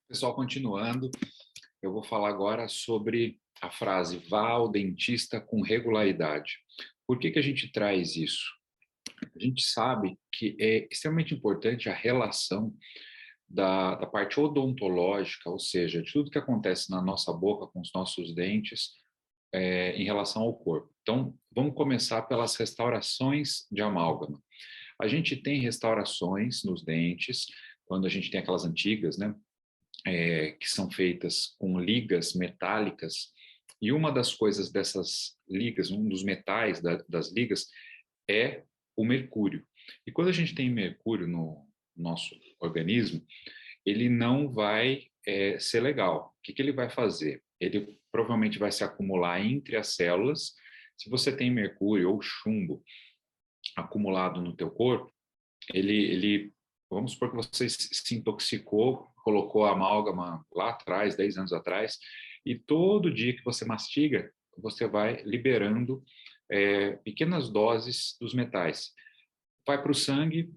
Pessoal, continuando, eu vou falar agora sobre a frase vá ao dentista com regularidade. Por que a gente traz isso? A gente sabe que é extremamente importante a relação da parte odontológica, ou seja, de tudo que acontece na nossa boca com os nossos dentes em relação ao corpo. Então, vamos começar pelas restaurações de amálgama. A gente tem restaurações nos dentes, quando a gente tem aquelas antigas, né? Que são feitas com ligas metálicas, e uma das coisas dessas ligas, um dos metais das ligas, é o mercúrio. E quando a gente tem mercúrio no nosso organismo, ele não vai ser legal. O que ele vai fazer? Ele provavelmente vai se acumular entre as células. Se você tem mercúrio ou chumbo acumulado no teu corpo, vamos supor que você se intoxicou, colocou a amálgama lá atrás, 10 anos atrás, e todo dia que você mastiga, você vai liberando pequenas doses dos metais. Vai para o sangue,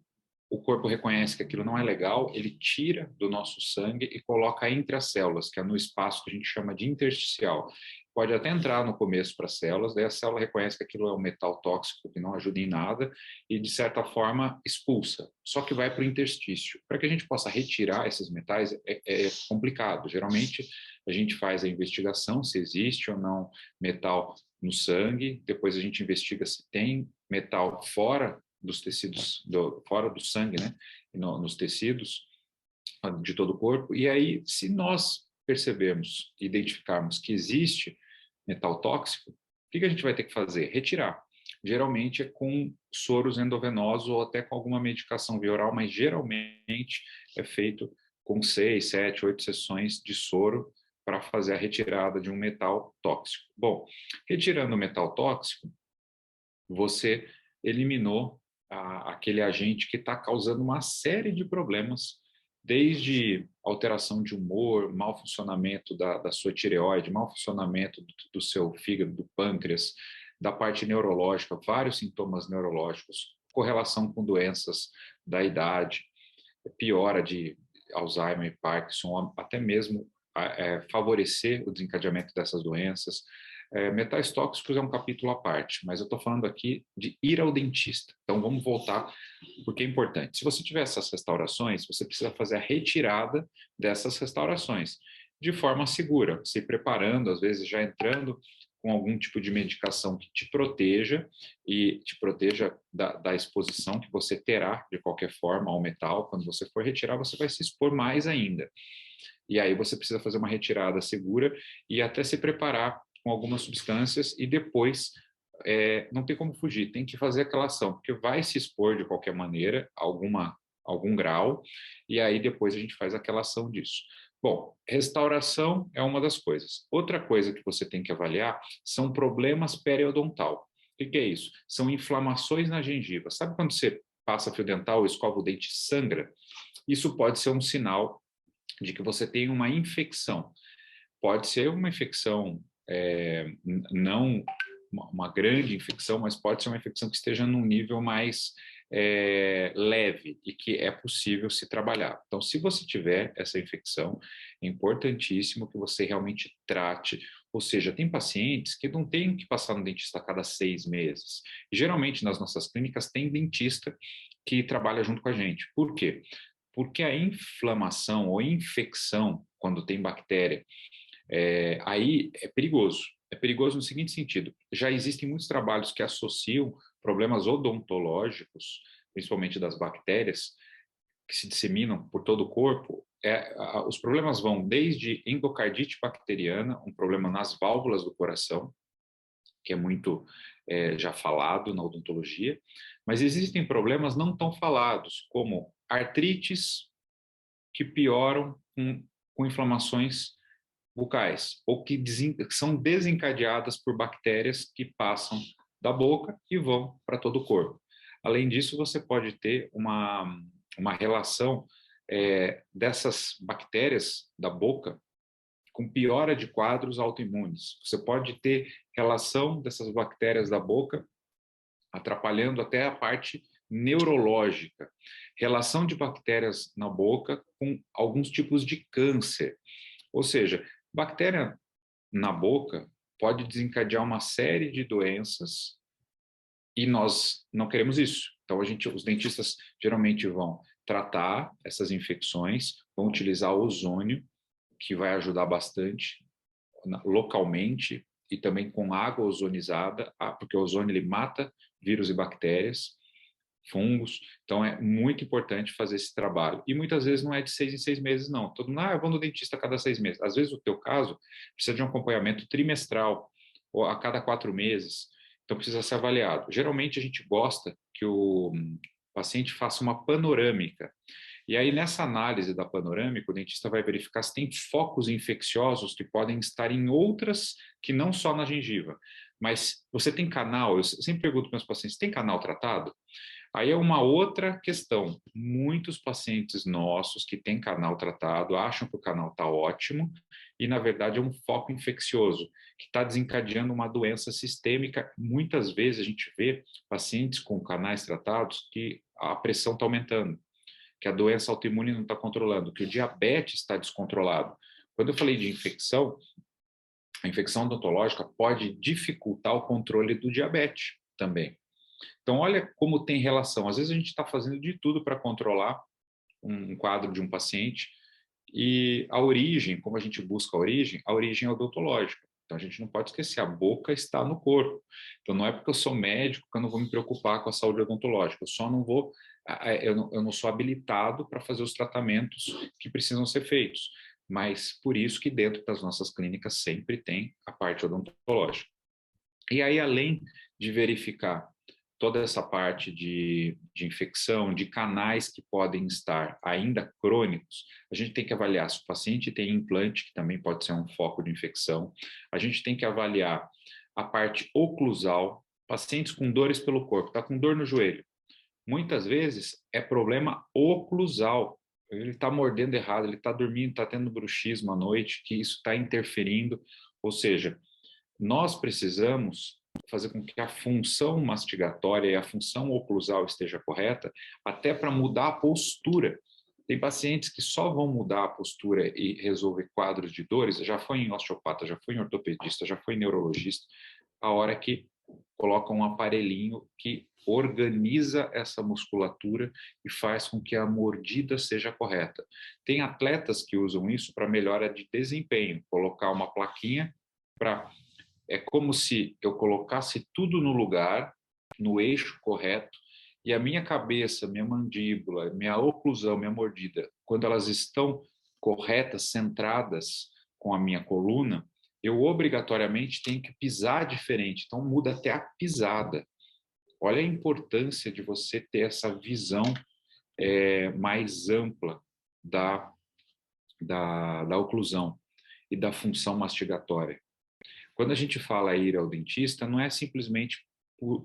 o corpo reconhece que aquilo não é legal, ele tira do nosso sangue e coloca entre as células, que é no espaço que a gente chama de intersticial. Pode até entrar no começo para as células, daí a célula reconhece que aquilo é um metal tóxico que não ajuda em nada e, de certa forma, expulsa. Só que vai para o interstício. Para que a gente possa retirar esses metais é complicado. Geralmente, a gente faz a investigação se existe ou não metal no sangue, depois a gente investiga se tem metal fora dos tecidos, fora do sangue, né, nos tecidos de todo o corpo. E aí, se nós percebermos, identificarmos que existe metal tóxico, o que a gente vai ter que fazer? Retirar. Geralmente é com soros endovenosos ou até com alguma medicação via oral, mas geralmente é feito com 6, 7, 8 sessões de soro para fazer a retirada de um metal tóxico. Bom, retirando o metal tóxico, você eliminou aquele agente que está causando uma série de problemas, desde alteração de humor, mau funcionamento da sua tireoide, mau funcionamento do seu fígado, do pâncreas, da parte neurológica, vários sintomas neurológicos, correlação com doenças da idade, piora de Alzheimer e Parkinson, até mesmo favorecer o desencadeamento dessas doenças. Metais tóxicos é um capítulo à parte, mas eu estou falando aqui de ir ao dentista. Então vamos voltar, porque é importante. Se você tiver essas restaurações, você precisa fazer a retirada dessas restaurações de forma segura, se preparando, às vezes já entrando com algum tipo de medicação que te proteja e te proteja da exposição que você terá, de qualquer forma, ao metal. Quando você for retirar, você vai se expor mais ainda. E aí você precisa fazer uma retirada segura e até se preparar com algumas substâncias e depois não tem como fugir, tem que fazer aquela ação, porque vai se expor de qualquer maneira, algum grau, e aí depois a gente faz aquela ação disso. Bom, restauração é uma das coisas. Outra coisa que você tem que avaliar são problemas periodontal. O que é isso? São inflamações na gengiva. Sabe quando você passa fio dental, escova o dente e sangra? Isso pode ser um sinal de que você tem uma infecção. Pode ser uma infecção, não uma grande infecção, mas pode ser uma infecção que esteja num nível mais leve e que é possível se trabalhar. Então, se você tiver essa infecção, é importantíssimo que você realmente trate. Ou seja, tem pacientes que não têm que passar no dentista a cada 6 meses. Geralmente, nas nossas clínicas, tem dentista que trabalha junto com a gente. Por quê? Porque a inflamação ou infecção, quando tem bactéria, aí é perigoso. É perigoso no seguinte sentido: já existem muitos trabalhos que associam problemas odontológicos, principalmente das bactérias, que se disseminam por todo o corpo. Os problemas vão desde endocardite bacteriana, um problema nas válvulas do coração, que é muito já falado na odontologia, mas existem problemas não tão falados, como artrites que pioram com inflamações bucais, ou que são desencadeadas por bactérias que passam da boca e vão para todo o corpo. Além disso, você pode ter uma relação dessas bactérias da boca com piora de quadros autoimunes. Você pode ter relação dessas bactérias da boca atrapalhando até a parte neurológica, relação de bactérias na boca com alguns tipos de câncer. Ou seja, bactéria na boca pode desencadear uma série de doenças e nós não queremos isso. Então, os dentistas geralmente vão tratar essas infecções, vão utilizar ozônio, que vai ajudar bastante localmente, e também com água ozonizada, porque o ozônio ele mata vírus e bactérias, fungos. Então, é muito importante fazer esse trabalho. E muitas vezes não é de 6 em 6 meses, não. Todo mundo, eu vou no dentista a cada 6 meses. Às vezes, o teu caso precisa de um acompanhamento trimestral, ou a cada 4 meses. Então, precisa ser avaliado. Geralmente, a gente gosta que o paciente faça uma panorâmica. E aí, nessa análise da panorâmica, o dentista vai verificar se tem focos infecciosos que podem estar em outras que não só na gengiva. Mas você tem canal? Eu sempre pergunto para os meus pacientes, tem canal tratado? Aí é uma outra questão. Muitos pacientes nossos que têm canal tratado acham que o canal está ótimo e, na verdade, é um foco infeccioso que está desencadeando uma doença sistêmica. Muitas vezes a gente vê pacientes com canais tratados que a pressão está aumentando, que a doença autoimune não está controlando, que o diabetes está descontrolado. Quando eu falei de infecção, a infecção odontológica pode dificultar o controle do diabetes também. Então, olha como tem relação. Às vezes a gente está fazendo de tudo para controlar um quadro de um paciente e a origem, como a gente busca a origem é odontológica. Então, a gente não pode esquecer, a boca está no corpo. Então, não é porque eu sou médico que eu não vou me preocupar com a saúde odontológica. Eu só não vou, eu não sou habilitado para fazer os tratamentos que precisam ser feitos. Mas, por isso que dentro das nossas clínicas sempre tem a parte odontológica. E aí, além de verificar toda essa parte de infecção, de canais que podem estar ainda crônicos, a gente tem que avaliar se o paciente tem implante, que também pode ser um foco de infecção. A gente tem que avaliar a parte oclusal, pacientes com dores pelo corpo, está com dor no joelho. Muitas vezes é problema oclusal. Ele está mordendo errado, ele está dormindo, está tendo bruxismo à noite, que isso está interferindo. Ou seja, nós precisamos fazer com que a função mastigatória e a função oclusal esteja correta, até para mudar a postura. Tem pacientes que só vão mudar a postura e resolver quadros de dores, já foi em osteopata, já foi em ortopedista, já foi em neurologista, a hora que coloca um aparelhinho que organiza essa musculatura e faz com que a mordida seja correta. Tem atletas que usam isso para melhora de desempenho, colocar uma plaquinha para é como se eu colocasse tudo no lugar, no eixo correto, e a minha cabeça, minha mandíbula, minha oclusão, minha mordida, quando elas estão corretas, centradas com a minha coluna, eu obrigatoriamente tenho que pisar diferente. Então muda até a pisada. Olha a importância de você ter essa visão mais ampla da oclusão e da função mastigatória. Quando a gente fala ir ao dentista, não é simplesmente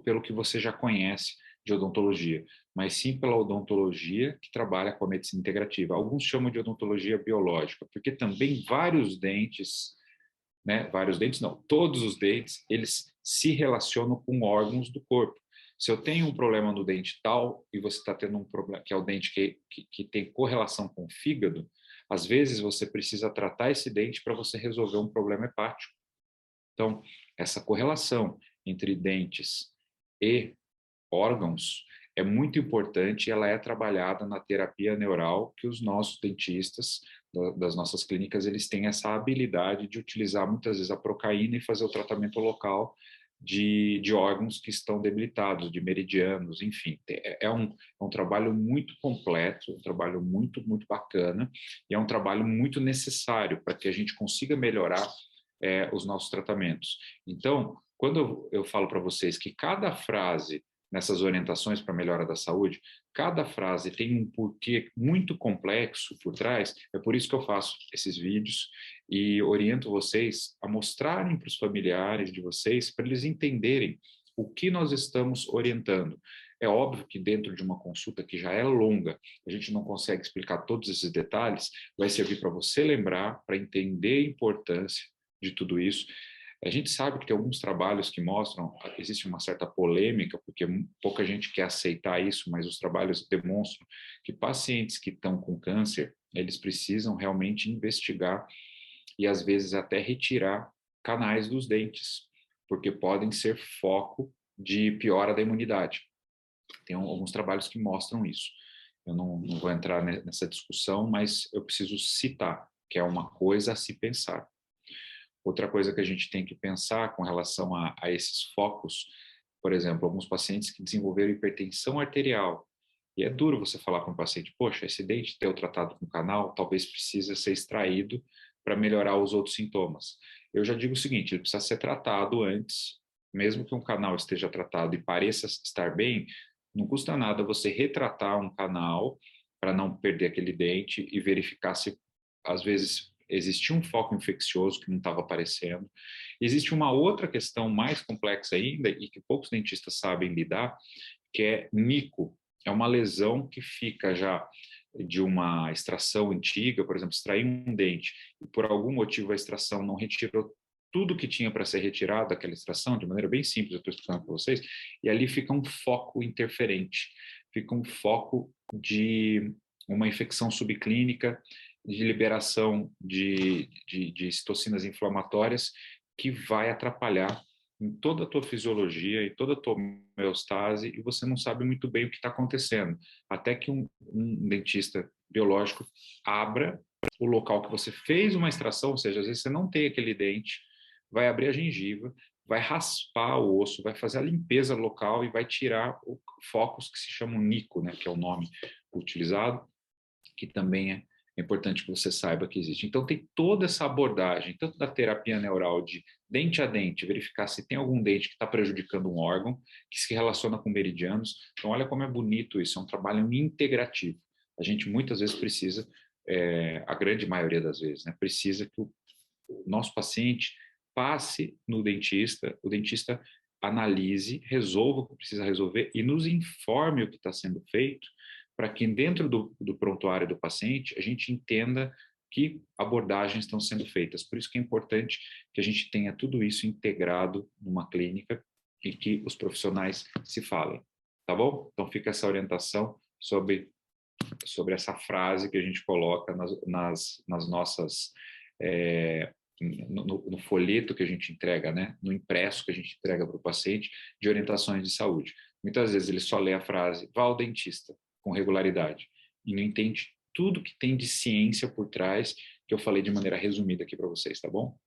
pelo que você já conhece de odontologia, mas sim pela odontologia que trabalha com a medicina integrativa. Alguns chamam de odontologia biológica, porque também vários dentes, né, vários dentes não, todos os dentes, eles se relacionam com órgãos do corpo. Se eu tenho um problema no dente tal e você está tendo um problema, que é o dente que tem correlação com o fígado, às vezes você precisa tratar esse dente para você resolver um problema hepático. Então, essa correlação entre dentes e órgãos é muito importante e ela é trabalhada na terapia neural, que os nossos dentistas das nossas clínicas, eles têm essa habilidade de utilizar muitas vezes a procaína e fazer o tratamento local de órgãos que estão debilitados, de meridianos, enfim. É um trabalho muito completo, um trabalho muito, muito bacana e é um trabalho muito necessário para que a gente consiga melhorar os nossos tratamentos. Então, quando eu falo para vocês que cada frase nessas orientações para a melhora da saúde, cada frase tem um porquê muito complexo por trás, é por isso que eu faço esses vídeos e oriento vocês a mostrarem para os familiares de vocês, para eles entenderem o que nós estamos orientando. É óbvio que dentro de uma consulta que já é longa, a gente não consegue explicar todos esses detalhes, vai servir para você lembrar, para entender a importância de tudo isso. A gente sabe que tem alguns trabalhos que mostram, existe uma certa polêmica, porque pouca gente quer aceitar isso, mas os trabalhos demonstram que pacientes que estão com câncer, eles precisam realmente investigar e às vezes até retirar canais dos dentes, porque podem ser foco de piora da imunidade. Tem alguns trabalhos que mostram isso. Eu não vou entrar nessa discussão, mas eu preciso citar, que é uma coisa a se pensar. Outra coisa que a gente tem que pensar com relação a esses focos, por exemplo, alguns pacientes que desenvolveram hipertensão arterial. E é duro você falar para um paciente, poxa, esse dente teu tratado com canal talvez precise ser extraído para melhorar os outros sintomas. Eu já digo o seguinte, ele precisa ser tratado antes, mesmo que um canal esteja tratado e pareça estar bem, não custa nada você retratar um canal para não perder aquele dente e verificar se, às vezes, existia um foco infeccioso que não estava aparecendo. Existe uma outra questão mais complexa ainda e que poucos dentistas sabem lidar, que é nico. É uma lesão que fica já de uma extração antiga, por exemplo, extrair um dente e por algum motivo a extração não retirou tudo que tinha para ser retirado daquela extração, de maneira bem simples, eu estou explicando para vocês, e ali fica um foco interferente, fica um foco de uma infecção subclínica, de liberação de citocinas inflamatórias que vai atrapalhar em toda a tua fisiologia e toda a tua homeostase e você não sabe muito bem o que está acontecendo. Até que um dentista biológico abra o local que você fez uma extração, ou seja, às vezes você não tem aquele dente, vai abrir a gengiva, vai raspar o osso, vai fazer a limpeza local e vai tirar focos que se chamam nico, né, que é o nome utilizado, que também é importante que você saiba que existe. Então, tem toda essa abordagem, tanto da terapia neural de dente a dente, verificar se tem algum dente que está prejudicando um órgão, que se relaciona com meridianos. Então, olha como é bonito isso, é um trabalho integrativo. A gente muitas vezes precisa, a grande maioria das vezes, né, precisa que o nosso paciente passe no dentista, o dentista analise, resolva o que precisa resolver e nos informe o que está sendo feito, para que dentro do prontuário do paciente a gente entenda que abordagens estão sendo feitas. Por isso que é importante que a gente tenha tudo isso integrado numa clínica e que os profissionais se falem, tá bom? Então fica essa orientação sobre essa frase que a gente coloca nas nossas no folheto que a gente entrega, né? No impresso que a gente entrega para o paciente de orientações de saúde. Muitas vezes ele só lê a frase, vá ao dentista com regularidade e não entende tudo que tem de ciência por trás que eu falei de maneira resumida aqui para vocês, tá bom?